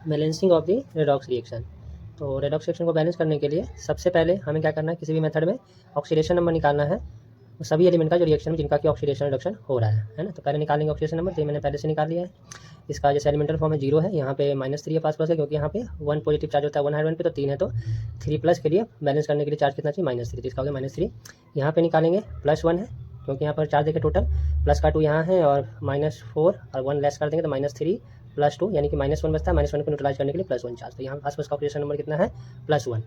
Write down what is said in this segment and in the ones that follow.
Balancing of the redox reaction. तो redox reaction को balance करने के लिए सबसे पहले हमें क्या करना है, किसी भी मेथड में ऑक्सीडेशन नंबर निकालना है सभी एलिमेंट का जो रिएक्शन में जिनका कि ऑक्सीडेशन रिडक्शन हो रहा है ना। तो पहले निकालेंगे ऑक्सीडेशन नंबर, तो मैंने पहले से निकाल लिया है। इसका जैसे एलिमेंटल फॉर्म है 0 है, यहाँ पे -3 है पास है, क्योंकि यहाँ पे 1 पॉजिटिव चार्ज होता है 1 हाइड्रोजन पे, तो 3 है, तो 3 प्लस के लिए बैलेंस करने के लिए चार्ज कितना चाहिए -3, तो इसका हो गया -3। यहाँ पे निकालेंगे +1 है, क्योंकि यहाँ पर चार्ज देखें टोटल प्लस का 2 यहाँ है और -4 और 1 लेस कर देंगे तो -3 + 2 यानी कि -1 बचता है। -1 को न्यूट्रलाइज करने के लिए +1 चार्ज, तो यहाँ आसपास का ऑक्सीडेशन नंबर कितना है +1।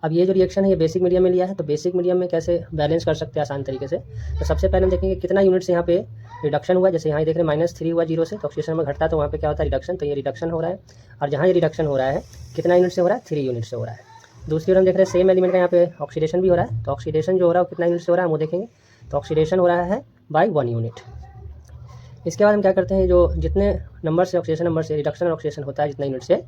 अब ये जो रिएक्शन है ये बेसिक मीडियम में लिया है, तो बेसिक मीडियम में कैसे बैलेंस कर सकते हैं आसान तरीके से। तो सबसे पहले हम देखेंगे कितना यूनिट्स यहाँ पे रिडक्शन हुआ। जैसे यहाँ देख रहे हैं -3 हुआ 0 से, तो ऑक्सीडेशन नंबर घटता है तो वहाँ पे क्या होता है रिडक्शन, तो ये रिडक्शन हो रहा है। और जहाँ ये रिडक्शन हो रहा है कितना यूनिट से हो रहा है 3 यूनिट से हो रहा है। दूसरी ओर हम देख रहे हैं सेम एलिमेंट का यहाँ पे ऑक्सीडेशन भी हो रहा है, तो ऑक्सीडेशन जो हो रहा है वो कितना यूनिट से हो रहा है वो देखेंगे, तो ऑक्सीडेशन हो रहा है बाई 1 यूनिट। इसके बाद हम क्या करते हैं, जो जितने नंबर से ऑक्सीडेशन नंबर से रिडक्शन और ऑक्सीडेशन होता है जितना यूनिट से,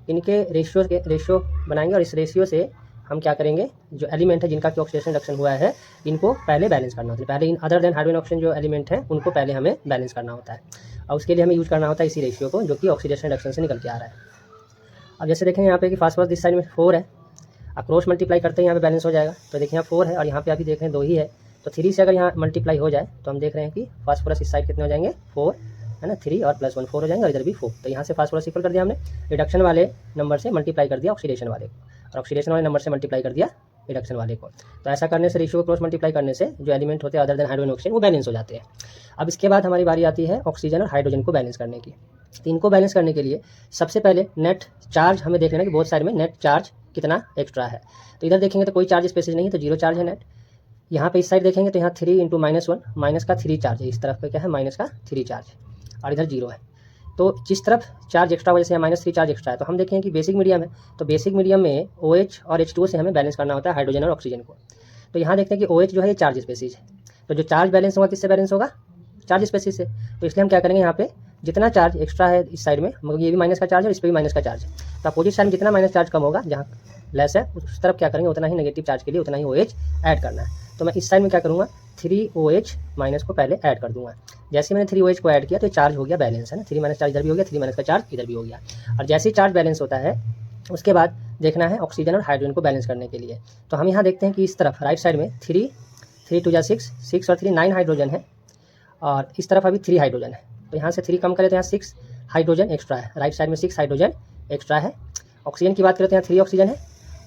इनके रेशियो बनाएंगे और इस रेशियो से हम क्या करेंगे, जो एलिमेंट है जिनका कि ऑक्सीडेशन रिडक्शन हुआ है इनको पहले बैलेंस करना होता है। पहले in other than hydrogen oxygen जो एलिमेंट है उनको पहले हमें बैलेंस करना होता है, और उसके लिए हमें यूज़ करना होता है इसी रेशियो को जो कि ऑक्सीडेशन रिडक्शन से निकल के आ रहा है। अब जैसे देखेंगे यहाँ पे कि फास्फोरस दिस साइड में 4 है, क्रॉस मल्टीप्लाई करते हैं यहाँ पे बैलेंस हो जाएगा। तो देखिए यहाँ 4 है और यहाँ पे अभी देख रहे हैं 2 ही है, तो 3 से अगर यहाँ मल्टीप्लाई हो जाए तो हम देख रहे हैं कि फास्फोरस इस साइड कितने हो जाएंगे 4 है ना, 3 और +1 4 हो जाएंगे और इधर भी 4। तो यहाँ से फास्फोरस इक्वल कर दिया हमने, रिडक्शन वाले नंबर से मल्टीप्लाई कर दिया ऑक्सीडेशन वाले को, और ऑक्सीडेशन वाले नंबर से मल्टीप्लाई कर दिया रिडक्शन वाले को। तो ऐसा करने से रेशियो को क्रॉस मल्टीप्लाई करने से जो एलिमेंट होते हैं अदर देन हाइड्रोजन ऑक्सीजन वो बैलेंस हो जाते हैं। अब इसके बाद हमारी बारी आती है ऑक्सीजन और हाइड्रोजन को बैलेंस करने की। तो इनको बैलेंस करने के लिए सबसे पहले नेट चार्ज हमें देख लेना कि बहुत साइड में नेट चार्ज कितना एक्स्ट्रा है। तो इधर देखेंगे तो कोई चार्ज स्पेसिस नहीं है, तो 0 चार्ज है नेट। यहाँ पे इस साइड देखेंगे तो यहाँ 3 × -1 माइनस का 3 चार्ज है, इस तरफ पे क्या है माइनस का 3 चार्ज है और इधर 0 है। तो जिस तरफ चार्ज एक्स्ट्रा वजह से -3 चार्ज एक्स्ट्रा है, तो हम देखें कि बेसिक मीडियम है, तो बेसिक मीडियम में OH और H2O से हमें बैलेंस करना होता है हाइड्रोजन और ऑक्सीजन को। तो यहाँ देखते हैं कि OH जो है ये चार्ज स्पेसिस है, तो जो चार्ज बैलेंस होगा किससे बैलेंस होगा चार्ज स्पेसिस से। तो इसलिए हम क्या करेंगे, यहाँ पे जितना चार्ज एक्स्ट्रा है इस साइड में, मगर ये भी माइनस का चार्ज है और इस पर भी माइनस का चार्ज है, तो अपोजिट साइड में जितना माइनस चार्ज कम होगा जहाँ लेस है उस तरफ क्या करेंगे उतना ही नेगेटिव चार्ज के लिए उतना ही OH ऐड करना है। तो मैं इस साइड में क्या करूँगा 3OH माइनस को पहले ऐड कर दूंगा। जैसे मैंने 3OH को ऐड किया तो चार्ज हो गया बैलेंस है ना, 3 माइनस चार्ज इधर भी हो गया, 3 माइनस का चार्ज इधर भी हो गया। और जैसे ही चार्ज बैलेंस होता है उसके बाद देखना है ऑक्सीजन और हाइड्रोजन को बैलेंस करने के लिए। तो हम यहाँ देखते हैं कि इस तरफ राइट साइड में 3 2 = 6 6 और 3 9 हाइड्रोजन है, और इस तरफ अभी 3 हाइड्रोजन है। तो यहाँ से 3 कम करें तो यहाँ 6 हाइड्रोजन एक्स्ट्रा है, राइट साइड में 6 हाइड्रोजन एक्स्ट्रा है। ऑक्सीजन की बात करें तो यहाँ 3 ऑक्सीजन है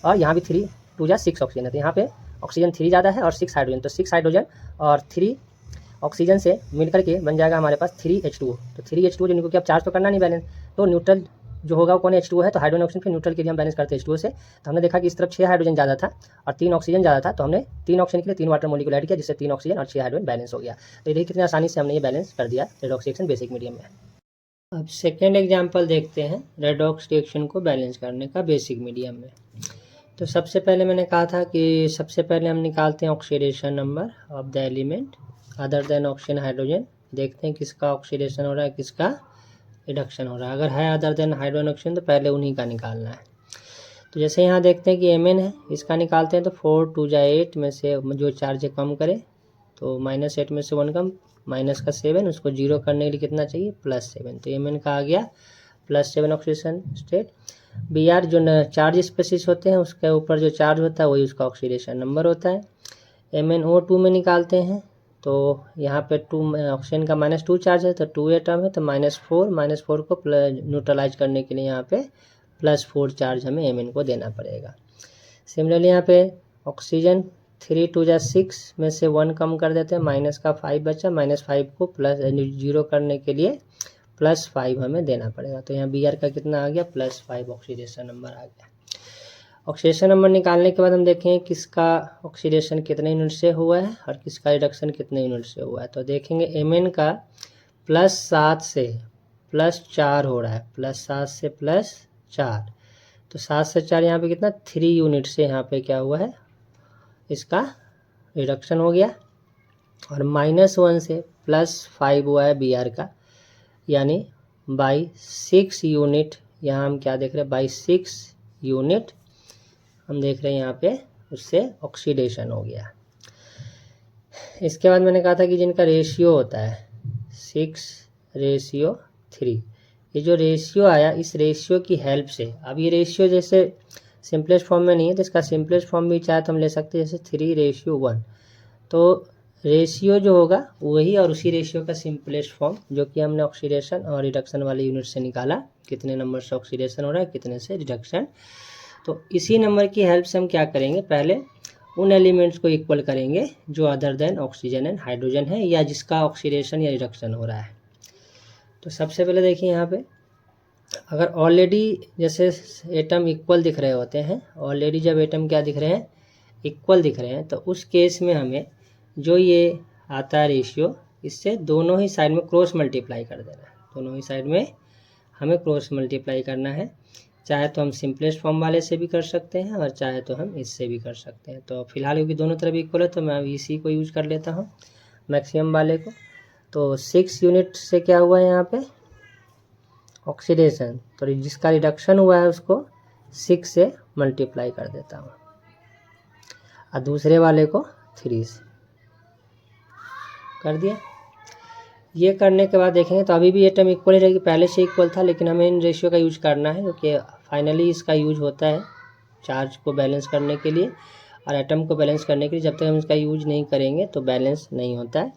और यहाँ भी 3 2 = 6 ऑक्सीजन है, तो यहाँ पे ऑक्सीजन 3 ज़्यादा है और 6 हाइड्रोजन, तो 6 हाइड्रोजन और 3 ऑक्सीजन से मिलकर के बन जाएगा हमारे पास 3H2O। तो 3H2O जिनको कि अब चार्ज तो करना नहीं बैलेंस, तो न्यूट्रल जो होगा वो कौन है H2O है, तो हाइड्रोजन ऑक्सीजन फिर न्यूट्रल के लिए हम बैलेंस करते हैं H2O से। तो हमने देखा कि इस तरफ 6 हाइड्रोजन ज़्यादा था और 3 ऑक्सीजन ज़्यादा था, तो हमने 3 ऑक्सीजन के लिए 3 वाटर मॉलिक्यूल ऐड किया जिससे 3 ऑक्सीजन और 6 हाइड्रोजन बैलेंस हो गया। तो देखिए कितनी आसानी से हमने ये बैलेंस कर दिया रेडॉक्स रिएक्शन बेसिक मीडियम में। अब सेकेंड एग्जाम्पल देखते हैं रेडॉक्स रिएक्शन को बैलेंस करने का बेसिक मीडियम में। तो सबसे पहले मैंने कहा था कि सबसे पहले हम निकालते हैं oxidation number of the element other than oxygen hydrogen, देखते हैं किसका ऑक्सीडेशन हो रहा है किसका रिडक्शन हो रहा है। अगर है अदर देन हाइड्रोजन ऑक्सीजन तो पहले उन्हीं का निकालना है। तो जैसे यहाँ देखते हैं कि Mn है, इसका निकालते हैं तो 4 2 = 8 में से जो चार्ज है कम करे, तो -8 में से 1 कम माइनस का 7, उसको 0 करने के लिए कितना चाहिए +7, तो Mn का आ गया +7 ऑक्सीडेशन स्टेट। Br जो चार्ज स्पेसिस होते हैं उसके ऊपर जो चार्ज होता है वही उसका ऑक्सीडेशन नंबर होता है। MnO2 में निकालते हैं तो यहाँ पे 2 ऑक्सीजन का -2 चार्ज है तो 2 एटम है, तो -4 को न्यूट्रलाइज करने के लिए यहाँ पे +4 चार्ज हमें Mn को देना पड़ेगा। सिमिलरली यहाँ पे ऑक्सीजन 3 2 = 6 में से 1 कम कर देते हैं, माइनस का 5 बचा, -5 को +0 करने के लिए +5 हमें देना पड़ेगा। तो यहाँ Br का कितना आ गया +5 ऑक्सीडेशन नंबर आ गया। ऑक्सीडेशन नंबर निकालने के बाद हम देखें किसका ऑक्सीडेशन कितने यूनिट से हुआ है और किसका रिडक्शन कितने यूनिट से हुआ है। तो देखेंगे Mn का +7 से +4 हो रहा है, +7 से +4, तो 7 से 4 यहाँ पे कितना 3 यूनिट से यहाँ पे क्या हुआ है इसका रिडक्शन हो गया, और -1 से +5 हुआ है Br का, यानी बाई 6 यूनिट। यहाँ हम क्या देख रहे हैं बाई 6 यूनिट हम देख रहे हैं यहाँ पे उससे ऑक्सीडेशन हो गया। इसके बाद मैंने कहा था कि जिनका रेशियो होता है 6:3, ये जो रेशियो आया, इस रेशियो की हेल्प से, अब ये रेशियो जैसे सिंपलेस्ट फॉर्म में नहीं है तो इसका सिंपलेस्ट फॉर्म भी चाहे तो हम ले सकते हैं, जैसे 3:1। तो रेशियो जो होगा वही और उसी रेशियो का सिंपलेस्ट फॉर्म जो कि हमने ऑक्सीडेशन और रिडक्शन वाले यूनिट से निकाला, कितने नंबर से ऑक्सीडेशन हो रहा है, कितने से रिडक्शन। तो इसी नंबर की हेल्प से हम क्या करेंगे, पहले उन एलिमेंट्स को इक्वल करेंगे जो other than oxygen and hydrogen है या जिसका ऑक्सीडेशन या रिडक्शन हो रहा है। तो सबसे पहले देखिए यहाँ पे, अगर ऑलरेडी जैसे एटम इक्वल दिख रहे होते हैं, ऑलरेडी जब एटम क्या दिख रहे हैं, इक्वल दिख रहे हैं, तो उस केस में हमें जो ये आता है रेशियो, इससे दोनों ही साइड में क्रॉस मल्टीप्लाई कर देना है। दोनों ही साइड में हमें क्रॉस मल्टीप्लाई करना है, चाहे तो हम सिंपलेस्ट फॉर्म वाले से भी कर सकते हैं और चाहे तो हम इससे भी कर सकते हैं। तो फिलहाल क्योंकि दोनों तरफ इक्वल है तो मैं अभी इसी को यूज कर लेता हूँ, मैक्सिमम वाले को। तो 6 यूनिट से क्या हुआ है यहाँ पे, ऑक्सीडेशन, तो जिसका रिडक्शन हुआ है उसको 6 से मल्टीप्लाई कर देता हूँ और दूसरे वाले को 3 से कर दिया। ये करने के बाद देखेंगे तो अभी भी एटम इक्वल ही रहेगी, पहले से इक्वल था, लेकिन हमें इन रेशियो का यूज करना है क्योंकि फाइनली इसका यूज होता है चार्ज को बैलेंस करने के लिए और एटम को बैलेंस करने के लिए। जब तक हम इसका यूज नहीं करेंगे तो बैलेंस नहीं होता है।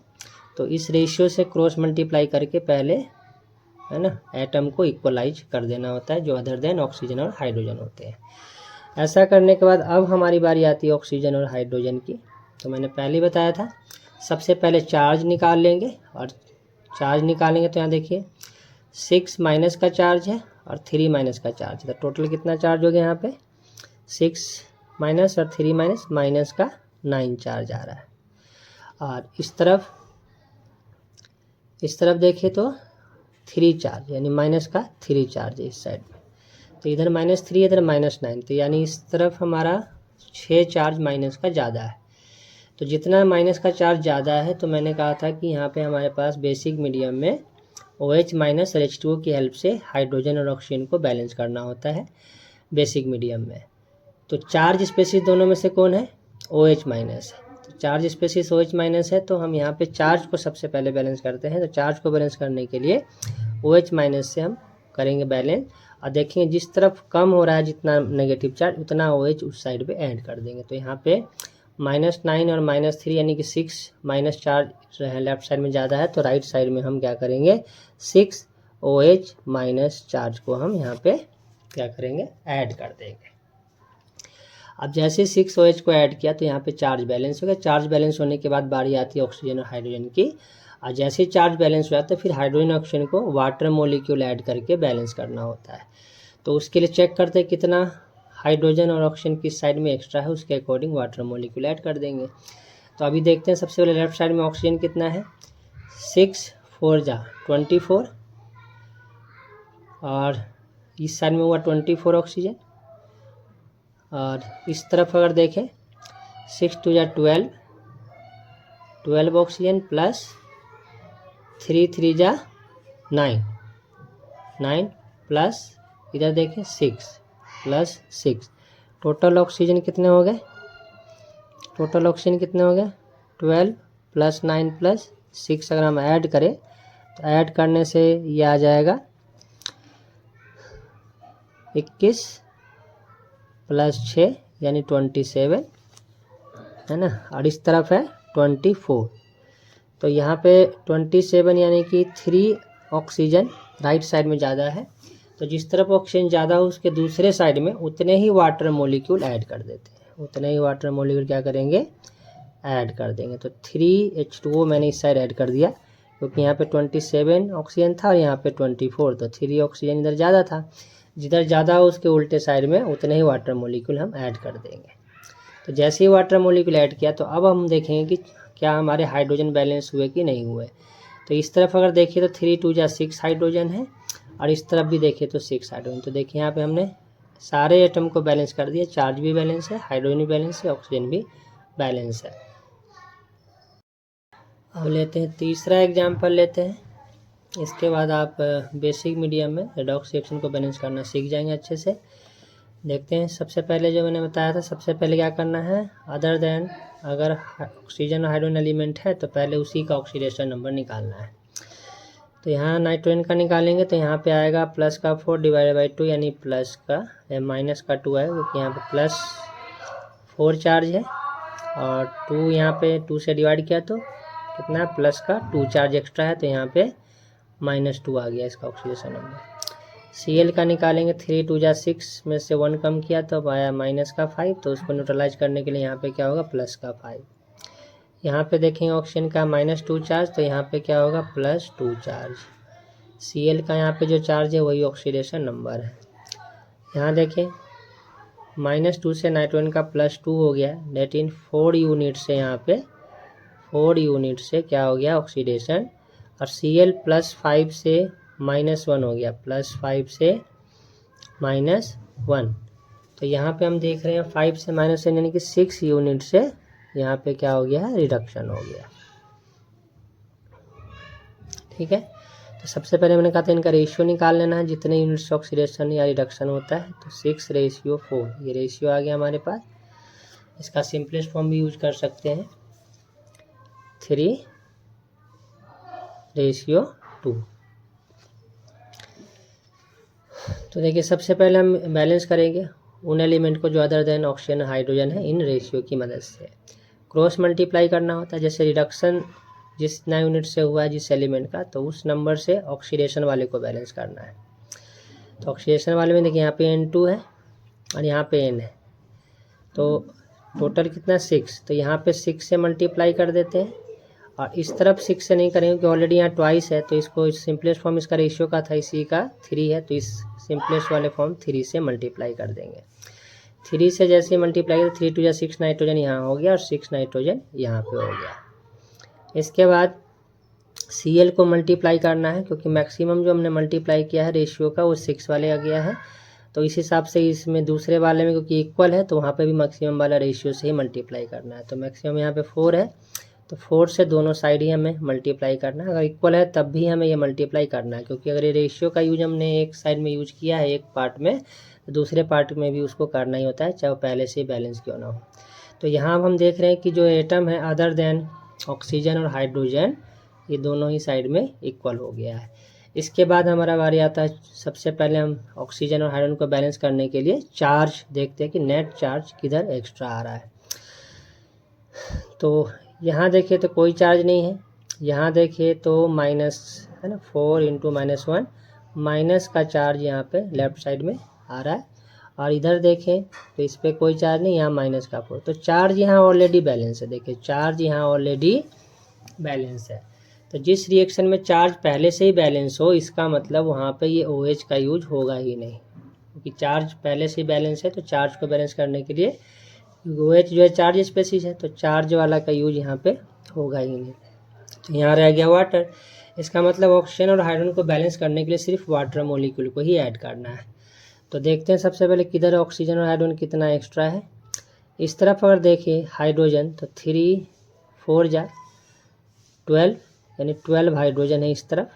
तो इस रेशियो से क्रॉस मल्टीप्लाई करके पहले, है ना, एटम को इक्वलाइज कर देना होता है जो अदर देन ऑक्सीजन और हाइड्रोजन होते हैं। ऐसा करने के बाद अब हमारी बारी आती है ऑक्सीजन और हाइड्रोजन की। तो मैंने पहले ही बताया था, सबसे पहले चार्ज निकाल लेंगे और चार्ज निकालेंगे तो यहाँ देखिए 6 माइनस का चार्ज है और 3 माइनस का चार्ज है। तो टोटल कितना चार्ज हो गया यहाँ पे, 6 माइनस और 3 माइनस, माइनस का 9 चार्ज आ रहा है। और इस तरफ देखिए तो 3 चार्ज, यानी माइनस का 3 चार्ज है इस साइड में। तो इधर -3, इधर -9, तो यानी इस तरफ हमारा 6 चार्ज माइनस का ज़्यादा है। तो जितना माइनस का चार्ज ज़्यादा है, तो मैंने कहा था कि यहाँ पे हमारे पास बेसिक मीडियम में OH माइनस और H2O की हेल्प से हाइड्रोजन और ऑक्सीजन को बैलेंस करना होता है बेसिक मीडियम में। तो चार्ज स्पेसिस दोनों में से कौन है, OH माइनस है। तो चार्ज स्पेसिस OH माइनस है, तो हम यहाँ पे चार्ज को सबसे पहले बैलेंस करते हैं। तो चार्ज को बैलेंस करने के लिए OH माइनस से हम करेंगे बैलेंस और देखेंगे जिस तरफ कम हो रहा है जितना नेगेटिव चार्ज, उतना OH उस साइड पे ऐड कर देंगे। तो यहाँ पे -9 और -3 यानी कि 6 माइनस चार्ज लेफ्ट साइड में ज़्यादा है, तो राइट साइड में हम क्या करेंगे, 6 OH माइनस चार्ज को हम यहाँ पे क्या करेंगे, ऐड कर देंगे। अब जैसे 6 OH को ऐड किया तो यहाँ पे चार्ज बैलेंस हो गया। चार्ज बैलेंस होने के बाद बारी आती है ऑक्सीजन और हाइड्रोजन की। और जैसे चार्ज बैलेंस हो जाता है फिर हाइड्रोजन ऑक्सीजन को वाटर मोलिक्यूल ऐड करके बैलेंस करना होता है। तो उसके लिए चेक करते हैं कितना हाइड्रोजन और ऑक्सीजन किस साइड में एक्स्ट्रा है, उसके अकॉर्डिंग वाटर मोलिक्यूल ऐड कर देंगे। तो अभी देखते हैं, सबसे पहले लेफ्ट साइड में ऑक्सीजन कितना है, 6 4 जा 24 और इस साइड में हुआ 24 ऑक्सीजन। और इस तरफ अगर देखें 6 2 जा 12 ऑक्सीजन प्लस 3 3 जा 9 प्लस इधर देखें 6 प्लस 6, टोटल ऑक्सीजन कितने हो गए, 12 प्लस 9 प्लस 6 अगर हम ऐड करें तो ऐड करने से ये आ जाएगा 21 प्लस 6 यानी 27, है ना। और इस तरफ है 24, तो यहाँ पे 27 यानी कि 3 ऑक्सीजन राइट साइड में ज़्यादा है। तो जिस तरफ ऑक्सीजन ज़्यादा हो उसके दूसरे साइड में उतने ही वाटर मोलिक्यूल ऐड कर देते हैं, उतने ही वाटर मोलिक्यूल क्या करेंगे, ऐड कर देंगे। तो 3H2O मैंने इस साइड ऐड कर दिया क्योंकि यहाँ पे 27 ऑक्सीजन था और यहाँ पे 24, तो 3 ऑक्सीजन इधर ज़्यादा था। जिधर ज़्यादा हो उसके उल्टे साइड में उतने ही वाटर मोलिक्यूल हम ऐड कर देंगे। तो जैसे ही वाटर मोलिक्यूल ऐड किया तो अब हम देखेंगे कि क्या हमारे हाइड्रोजन बैलेंस हुए कि नहीं हुए। तो इस तरफ अगर देखिए तो 3 2 जा 6 हाइड्रोजन है और इस तरफ भी देखिए तो 6 हाइड्रोजन। तो देखिए यहाँ पे हमने सारे एटम को बैलेंस कर दिया, चार्ज भी बैलेंस है, हाइड्रोजन भी बैलेंस है, ऑक्सीजन भी बैलेंस है। अब लेते हैं तीसरा एग्जाम्पल लेते हैं। इसके बाद आप बेसिक मीडियम में रेडॉक्स रिएक्शन को बैलेंस करना सीख जाएंगे अच्छे से। देखते हैं, सबसे पहले जो मैंने बताया था, सबसे पहले क्या करना है, अदर देन अगर ऑक्सीजन और हाइड्रोजन एलिमेंट है तो पहले उसी का ऑक्सीडेशन नंबर निकालना है। तो यहाँ नाइट्रोजन का निकालेंगे तो यहाँ पे आएगा प्लस का 4 डिवाइडेड बाई 2 यानी प्लस का माइनस का 2 है, क्योंकि यहाँ पे प्लस 4 चार्ज है और 2 यहाँ पे 2 से डिवाइड किया तो कितना प्लस का 2 चार्ज एक्स्ट्रा है, तो यहाँ पे -2 आ गया इसका ऑक्सीडेशन नंबर। Cl का निकालेंगे 3 2 जा 6 में से 1 कम किया तो आया माइनस का 5, तो उसको न्यूट्रलाइज करने के लिए यहाँ पे क्या होगा प्लस का 5। यहाँ पे देखेंगे ऑक्सीजन का -2 चार्ज तो यहाँ पे क्या होगा +2 चार्ज। Cl का यहाँ पे जो चार्ज है वही ऑक्सीडेशन नंबर है। यहाँ देखें -2 से नाइट्रोजन का +2 हो गया, डेट इन 4 यूनिट से यहाँ पे 4 यूनिट से क्या हो गया ऑक्सीडेशन, और Cl +5 से -1 हो गया, +5 से -1। तो यहाँ पे हम देख रहे हैं 5 से -1 यानी कि 6 यूनिट से यहाँ पे क्या हो गया रिडक्शन हो गया। ठीक है, तो सबसे पहले मैंने कहा था इनका रेशियो निकाल लेना है, जितने यूनिट से ऑक्सीडेशन या रिडक्शन होता है, तो 6:4 ये रेशियो आ गया हमारे पास। इसका सिंपलेस्ट फॉर्म भी यूज कर सकते हैं 3:2। तो देखिए सबसे पहले हम बैलेंस करेंगे उन एलिमेंट को जो अदर देन ऑक्सीजन हाइड्रोजन है इन रेशियो की मदद से। क्रॉस मल्टीप्लाई करना होता है, जैसे रिडक्शन जितना यूनिट से हुआ है जिस एलिमेंट का, तो उस नंबर से ऑक्सीडेशन वाले को बैलेंस करना है। तो ऑक्सीडेशन वाले में देखिए यहाँ पे N2 है और यहाँ पे N है, तो टोटल कितना 6, तो यहाँ पे 6 से मल्टीप्लाई कर देते हैं, और इस तरफ 6 से नहीं करेंगे क्योंकि ऑलरेडी यहाँ ट्वाइस है, तो इसको सिंपलेस्ट फॉर्म इसका रेशियो का था, इसी का 3 है, तो इस सिंपलेस्ट वाले फॉर्म 3 से मल्टीप्लाई कर देंगे। 3 से जैसे मल्टीप्लाई तो 3 2 जा 6 नाइट्रोजन यहाँ हो गया और 6 नाइट्रोजन यहाँ पे हो गया। इसके बाद Cl को मल्टीप्लाई करना है, क्योंकि मैक्सिमम जो हमने मल्टीप्लाई किया है रेशियो का वो 6 वाले आ गया है, तो इस हिसाब से इसमें दूसरे वाले में क्योंकि इक्वल है तो वहाँ पे भी मैक्सिमम वाला रेशियो से ही मल्टीप्लाई करना है। तो मैक्सिमम यहाँ पे 4 है, तो 4 से दोनों साइड ही हमें मल्टीप्लाई करना है। अगर इक्वल है तब भी हमें ये मल्टीप्लाई करना है, क्योंकि अगर ये रेशियो का यूज हमने एक साइड में यूज किया है एक पार्ट में, तो दूसरे पार्ट में भी उसको करना ही होता है, चाहे वो पहले से बैलेंस क्यों ना हो। तो यहाँ हम देख रहे हैं कि जो एटम है अदर देन ऑक्सीजन और हाइड्रोजन ये दोनों ही साइड में इक्वल हो गया है। इसके बाद हमारा बारी आता है, सबसे पहले हम ऑक्सीजन और हाइड्रोजन को बैलेंस करने के लिए चार्ज देखते हैं कि नेट चार्ज किधर एक्स्ट्रा आ रहा है। तो यहाँ देखिए तो कोई चार्ज नहीं है, यहाँ देखिए तो माइनस है ना, 4 × -1 माइनस का चार्ज यहाँ पे लेफ्ट साइड में आ रहा है, और इधर देखें तो इस पर कोई चार्ज नहीं, यहाँ -4। तो चार्ज यहाँ ऑलरेडी बैलेंस है, देखिए चार्ज यहाँ ऑलरेडी बैलेंस है। तो जिस रिएक्शन में चार्ज पहले से ही बैलेंस हो इसका मतलब वहाँ पे ये OH का यूज होगा ही नहीं, क्योंकि चार्ज पहले से ही बैलेंस है। तो चार्ज को बैलेंस करने के लिए OH जो है चार्ज स्पेसीज है, तो चार्ज वाला का यूज यहाँ पे होगा ही नहीं। तो यहाँ रह गया वाटर, इसका मतलब ऑक्सीजन और हाइड्रोजन को बैलेंस करने के लिए सिर्फ वाटर मॉलिक्यूल को ही ऐड करना है। तो देखते हैं सबसे पहले किधर ऑक्सीजन और हाइड्रोजन कितना एक्स्ट्रा है। इस तरफ अगर देखें हाइड्रोजन तो 3 4 जा 12 यानी 12 हाइड्रोजन है इस तरफ,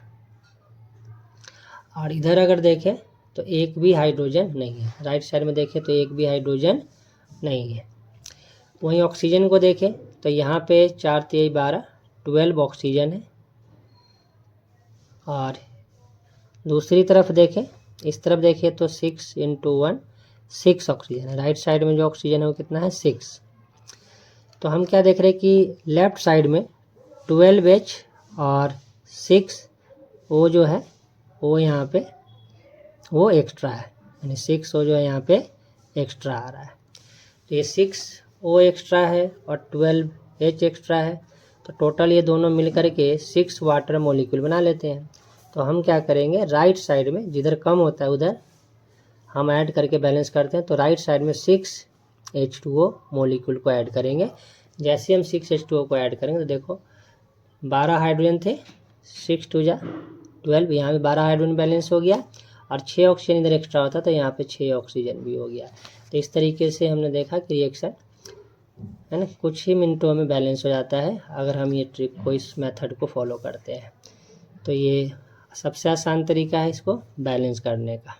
और इधर अगर देखें तो एक भी हाइड्रोजन नहीं है। राइट साइड में देखें तो एक भी हाइड्रोजन नहीं है। वहीं ऑक्सीजन को देखें तो यहाँ पे 4 3 12 12 ऑक्सीजन है, और दूसरी तरफ देखें इस तरफ देखें तो 6 × 1 6 ऑक्सीजन है। राइट साइड में जो ऑक्सीजन है वो कितना है 6। तो हम क्या देख रहे हैं कि लेफ्ट साइड में 12H और 6O जो है वो यहाँ पे वो एक्स्ट्रा है, यानी 6O जो है यहाँ पे एक्स्ट्रा आ रहा है। तो ये 6O एक्स्ट्रा है और 12H एक्स्ट्रा है, तो टोटल ये दोनों मिलकर के 6 वाटर मॉलिक्यूल बना लेते हैं। तो हम क्या करेंगे राइट साइड में जिधर कम होता है उधर हम ऐड करके बैलेंस करते हैं। तो राइट साइड में 6H2O मॉलिक्यूल को ऐड करेंगे। जैसे हम 6H2O को ऐड करेंगे तो देखो 12 हाइड्रोजन थे, 6 2 जा 12, यहाँ पे 12 हाइड्रोजन बैलेंस हो गया, और 6 ऑक्सीजन इधर एक्स्ट्रा होता तो यहाँ पे 6 ऑक्सीजन भी हो गया। तो इस तरीके से हमने देखा कि रिएक्शन है ना कुछ ही मिनटों में बैलेंस हो जाता है अगर हम ये ट्रिक को इस मेथड को फॉलो करते हैं। तो ये सबसे आसान तरीका है इसको बैलेंस करने का।